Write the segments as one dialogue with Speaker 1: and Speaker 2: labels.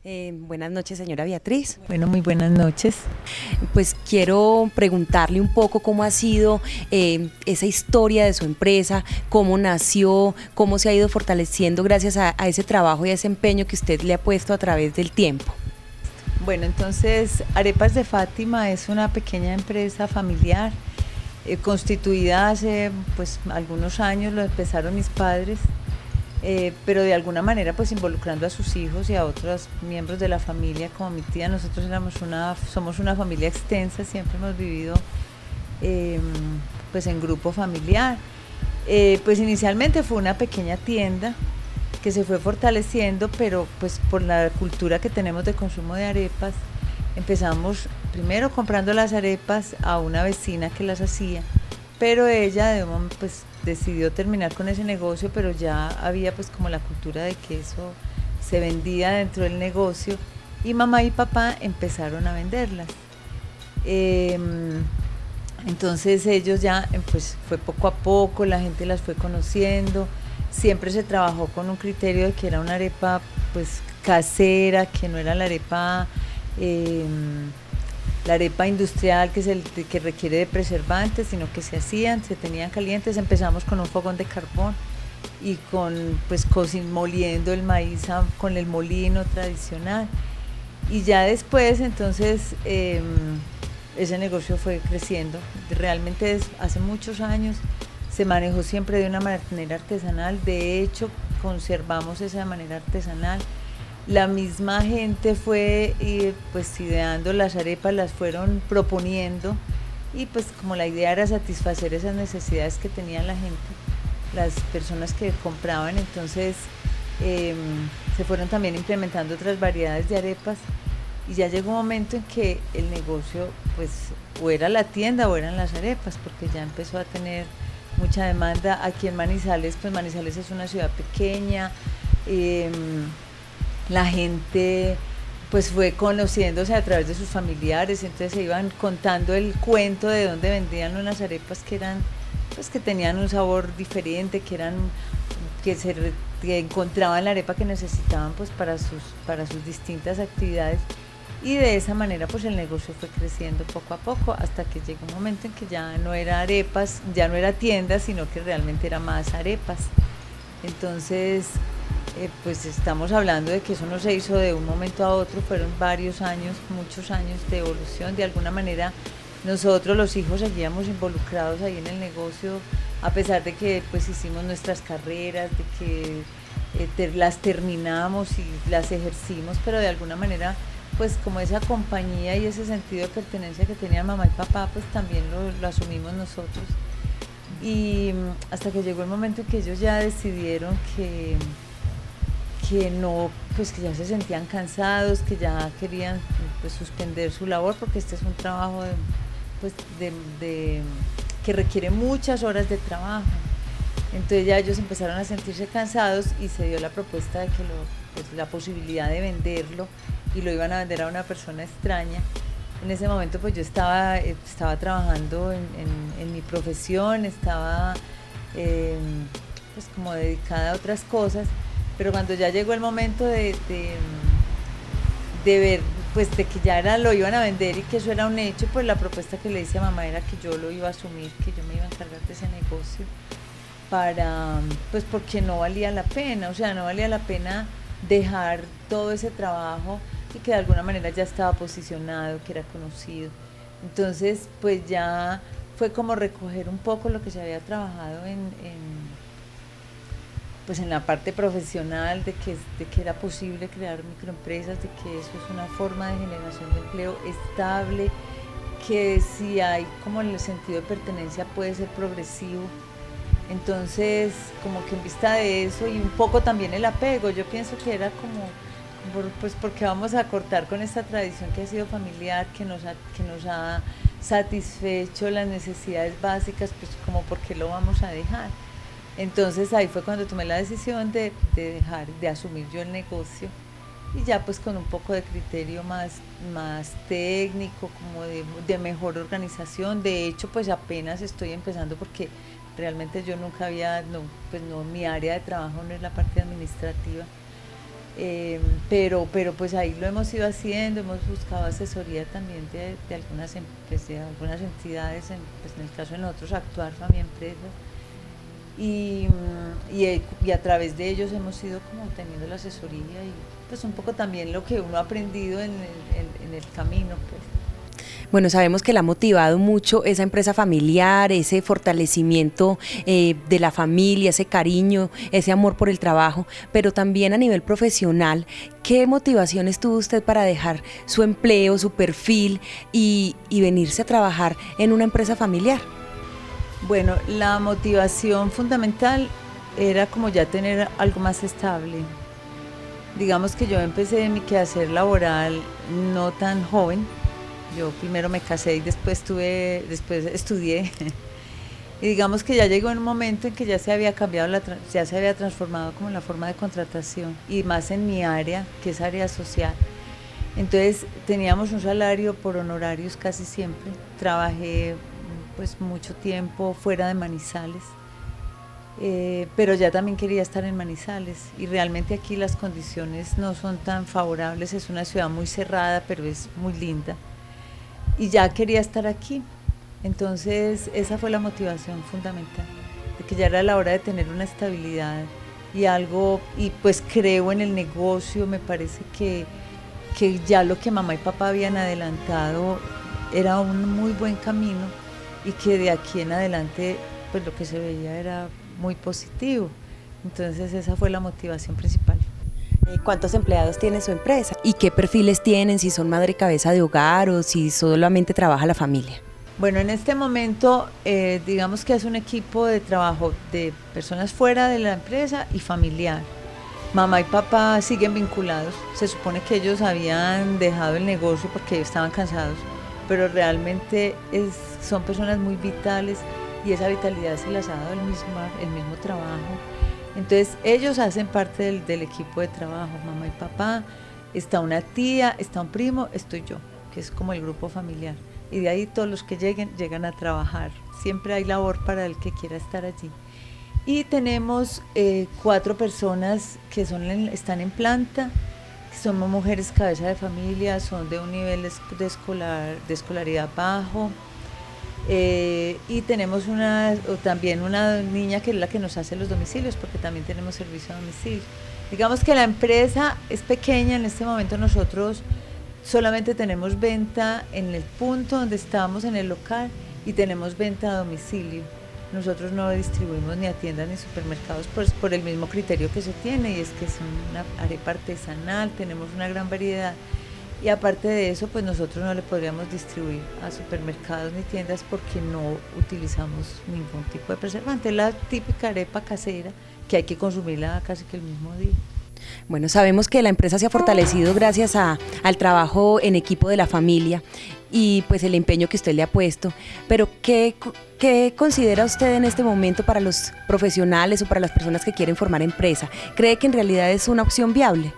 Speaker 1: Buenas noches, señora Beatriz.
Speaker 2: Bueno, muy buenas noches.
Speaker 1: Pues quiero preguntarle un poco cómo ha sido esa historia de su empresa, cómo nació, cómo se ha ido fortaleciendo gracias a ese trabajo y a ese empeño que usted le ha puesto a través del tiempo.
Speaker 2: Bueno, entonces Arepas de Fátima es una pequeña empresa familiar constituida hace pues algunos años, lo empezaron mis padres. Pero de alguna manera pues involucrando a sus hijos y a otros miembros de la familia como mi tía. Nosotros somos una familia extensa, siempre hemos vivido pues en grupo familiar. Pues inicialmente fue una pequeña tienda que se fue fortaleciendo, pero pues por la cultura que tenemos de consumo de arepas, empezamos primero comprando las arepas a una vecina que las hacía, pero ella pues decidió terminar con ese negocio, pero ya había pues como la cultura de que eso se vendía dentro del negocio y mamá y papá empezaron a venderlas. Entonces ellos ya pues fue poco a poco, la gente las fue conociendo, siempre se trabajó con un criterio de que era una arepa pues casera, que no era la arepa industrial, que es el que requiere de preservantes, sino que se tenían calientes. Empezamos con un fogón de carbón y pues moliendo el maíz con el molino tradicional, y ya después entonces ese negocio fue creciendo. Realmente hace muchos años se manejó siempre de una manera artesanal, de hecho conservamos esa manera artesanal. La misma gente fue pues ideando las arepas, las fueron proponiendo, y pues como la idea era satisfacer esas necesidades que tenía la gente, las personas que compraban, entonces se fueron también implementando otras variedades de arepas, y ya llegó un momento en que el negocio pues o era la tienda o eran las arepas, porque ya empezó a tener mucha demanda. Aquí en Manizales, pues Manizales es una ciudad pequeña, la gente pues fue conociéndose a través de sus familiares, entonces se iban contando el cuento de dónde vendían unas arepas que eran, pues que tenían un sabor diferente, que encontraban la arepa que necesitaban pues para sus distintas actividades, y de esa manera pues el negocio fue creciendo poco a poco hasta que llegó un momento en que ya no era arepas, ya no era tienda, sino que realmente era más arepas. Entonces pues estamos hablando de que eso no se hizo de un momento a otro, fueron varios años, muchos años de evolución. De alguna manera nosotros los hijos seguíamos involucrados ahí en el negocio, a pesar de que pues hicimos nuestras carreras, de que las terminamos y las ejercimos, pero de alguna manera pues como esa compañía y ese sentido de pertenencia que tenían mamá y papá, pues también lo asumimos nosotros. Y hasta que llegó el momento en que ellos ya decidieron que no, pues que ya se sentían cansados, que ya querían pues suspender su labor, porque este es un trabajo que requiere muchas horas de trabajo. Entonces ya ellos empezaron a sentirse cansados y se dio la propuesta de que pues la posibilidad de venderlo, y lo iban a vender a una persona extraña. En ese momento pues yo estaba trabajando en mi profesión, estaba pues como dedicada a otras cosas, pero cuando ya llegó el momento de ver pues de que ya lo iban a vender y que eso era un hecho, pues la propuesta que le hice a mamá era que yo lo iba a asumir, que yo me iba a encargar de ese negocio, pues porque no valía la pena, o sea, no valía la pena dejar todo ese trabajo y que de alguna manera ya estaba posicionado, que era conocido. Entonces pues ya fue como recoger un poco lo que se había trabajado pues en la parte profesional, de que era posible crear microempresas, de que eso es una forma de generación de empleo estable, que si hay como el sentido de pertenencia puede ser progresivo. Entonces como que en vista de eso y un poco también el apego, yo pienso que era como pues porque vamos a cortar con esta tradición que ha sido familiar, que nos ha satisfecho las necesidades básicas, pues como porque lo vamos a dejar. Entonces ahí fue cuando tomé la decisión de asumir yo el negocio, y ya pues con un poco de criterio más técnico, como de mejor organización. De hecho pues apenas estoy empezando, porque realmente yo nunca había, no, pues no, mi área de trabajo no es la parte administrativa, Pero pues ahí lo hemos ido haciendo, hemos buscado asesoría también de algunas, pues, de algunas entidades, pues en el caso de nosotros, Actuar Fami Empresa, y a través de ellos hemos ido como teniendo la asesoría y pues un poco también lo que uno ha aprendido en el camino, pues.
Speaker 1: Bueno, sabemos que le ha motivado mucho esa empresa familiar, ese fortalecimiento de la familia, ese cariño, ese amor por el trabajo, pero también a nivel profesional, ¿qué motivaciones tuvo usted para dejar su empleo, su perfil y venirse a trabajar en una empresa familiar?
Speaker 2: Bueno, la motivación fundamental era como ya tener algo más estable. Digamos que yo empecé mi quehacer laboral no tan joven. Yo primero me casé y después estudié. Y digamos que ya llegó en un momento en que ya se había cambiado, ya se había transformado como la forma de contratación y más en mi área, que es área social. Entonces teníamos un salario por honorarios casi siempre. Trabajé pues mucho tiempo fuera de Manizales, pero ya también quería estar en Manizales y realmente aquí las condiciones no son tan favorables. Es una ciudad muy cerrada, pero es muy linda. Y ya quería estar aquí, entonces esa fue la motivación fundamental, de que ya era la hora de tener una estabilidad y algo, y pues creo en el negocio. Me parece que ya lo que mamá y papá habían adelantado era un muy buen camino y que de aquí en adelante pues lo que se veía era muy positivo, entonces esa fue la motivación principal.
Speaker 1: ¿Cuántos empleados tiene su empresa? ¿Y qué perfiles tienen? Si son madre cabeza de hogar o si solamente trabaja la familia.
Speaker 2: Bueno, en este momento digamos que es un equipo de trabajo de personas fuera de la empresa y familiar. Mamá y papá siguen vinculados. Se supone que ellos habían dejado el negocio porque estaban cansados, pero realmente son personas muy vitales y esa vitalidad se las ha dado el mismo trabajo. Entonces ellos hacen parte del equipo de trabajo, mamá y papá, está una tía, está un primo, estoy yo, que es como el grupo familiar. Y de ahí todos los que llegan a trabajar. Siempre hay labor para el que quiera estar allí. Y tenemos 4 personas que están en planta, somos mujeres cabeza de familia, son de un nivel de escolaridad bajo. Y tenemos también una niña que es la que nos hace los domicilios, porque también tenemos servicio a domicilio. Digamos que la empresa es pequeña. En este momento nosotros solamente tenemos venta en el punto donde estamos, en el local, y tenemos venta a domicilio. Nosotros no distribuimos ni a tiendas ni supermercados por el mismo criterio que se tiene, y es que es una arepa artesanal, tenemos una gran variedad. Y aparte de eso, pues nosotros no le podríamos distribuir a supermercados ni tiendas porque no utilizamos ningún tipo de preservante. Es la típica arepa casera que hay que consumirla casi que el mismo día.
Speaker 1: Bueno, sabemos que la empresa se ha fortalecido gracias al trabajo en equipo de la familia y pues el empeño que usted le ha puesto, pero ¿qué considera usted en este momento para los profesionales o para las personas que quieren formar empresa? ¿Cree que en realidad es una opción viable?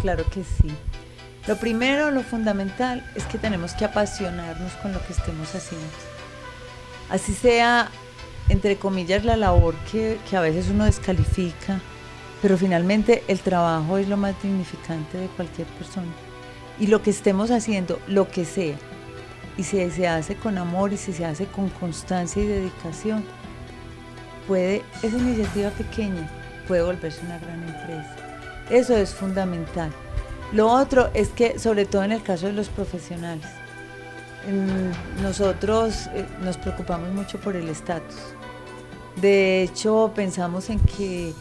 Speaker 2: Claro que sí. Lo primero, lo fundamental, es que tenemos que apasionarnos con lo que estemos haciendo. Así sea, entre comillas, la labor que a veces uno descalifica, pero finalmente el trabajo es lo más dignificante de cualquier persona. Y lo que estemos haciendo, lo que sea, y si se hace con amor y si se hace con constancia y dedicación, esa iniciativa pequeña puede volverse una gran empresa. Eso es fundamental. Lo otro es que, sobre todo en el caso de los profesionales, nosotros nos preocupamos mucho por el estatus. De hecho, pensamos en que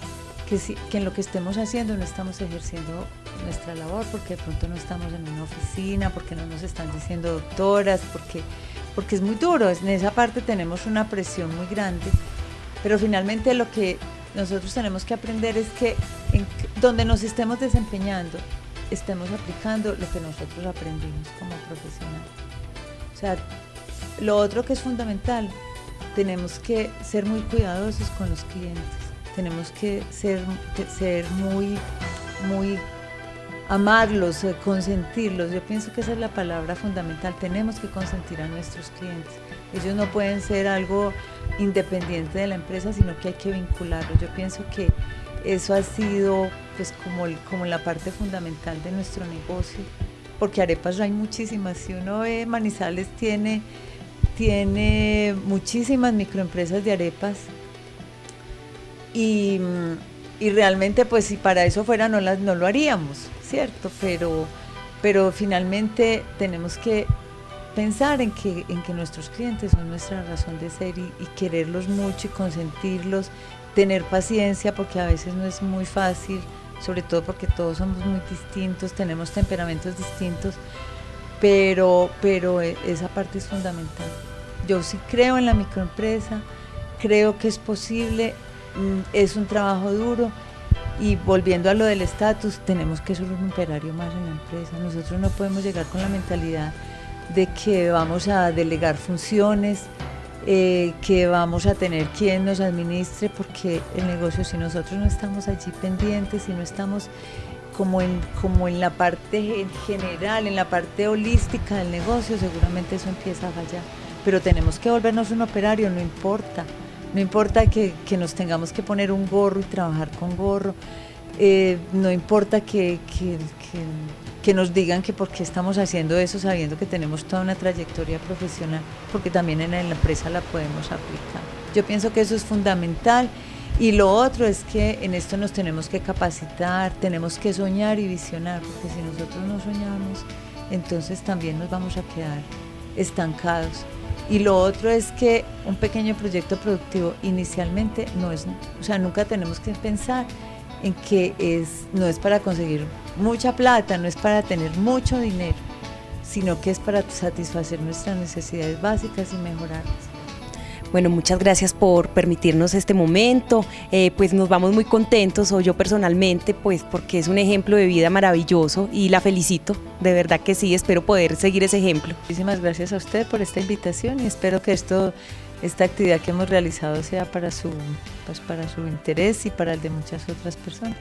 Speaker 2: en lo que estemos haciendo no estamos ejerciendo nuestra labor, porque de pronto no estamos en una oficina, porque no nos están diciendo doctoras, porque es muy duro. En esa parte tenemos una presión muy grande, pero finalmente lo que nosotros tenemos que aprender es que donde nos estemos desempeñando, estemos aplicando lo que nosotros aprendimos como profesionales. O sea, lo otro que es fundamental, tenemos que ser muy cuidadosos con los clientes, tenemos que ser muy amarlos, consentirlos. Yo pienso que esa es la palabra fundamental. Tenemos que consentir a nuestros clientes. Ellos no pueden ser algo independiente de la empresa, sino que hay que vincularlos. Yo pienso que eso ha sido pues como la parte fundamental de nuestro negocio, porque arepas hay muchísimas. Si uno ve, Manizales tiene muchísimas microempresas de arepas y realmente pues si para eso fuera no lo haríamos, ¿cierto? Pero finalmente tenemos que pensar en que nuestros clientes son nuestra razón de ser y quererlos mucho y consentirlos, tener paciencia porque a veces no es muy fácil, sobre todo porque todos somos muy distintos, tenemos temperamentos distintos, pero esa parte es fundamental. Yo sí creo en la microempresa, creo que es posible, es un trabajo duro. Y volviendo a lo del estatus, tenemos que ser un operario más en la empresa. Nosotros no podemos llegar con la mentalidad de que vamos a delegar funciones, que vamos a tener quien nos administre, porque el negocio, si nosotros no estamos allí pendientes, si no estamos como en la parte general, en la parte holística del negocio, seguramente eso empieza a fallar. Pero tenemos que volvernos un operario, no importa. No importa que nos tengamos que poner un gorro y trabajar con gorro, no importa que nos digan que por qué estamos haciendo eso sabiendo que tenemos toda una trayectoria profesional, porque también en la empresa la podemos aplicar. Yo pienso que eso es fundamental y lo otro es que en esto nos tenemos que capacitar, tenemos que soñar y visionar, porque si nosotros no soñamos, entonces también nos vamos a quedar estancados. Y lo otro es que un pequeño proyecto productivo inicialmente nunca tenemos que pensar en que no es para conseguir mucha plata, no es para tener mucho dinero, sino que es para satisfacer nuestras necesidades básicas y mejorarlas.
Speaker 1: Bueno, muchas gracias por permitirnos este momento, pues nos vamos muy contentos, o yo personalmente, pues porque es un ejemplo de vida maravilloso y la felicito, de verdad que sí, espero poder seguir ese ejemplo.
Speaker 2: Muchísimas gracias a usted por esta invitación y espero que esta actividad que hemos realizado sea para su interés y para el de muchas otras personas.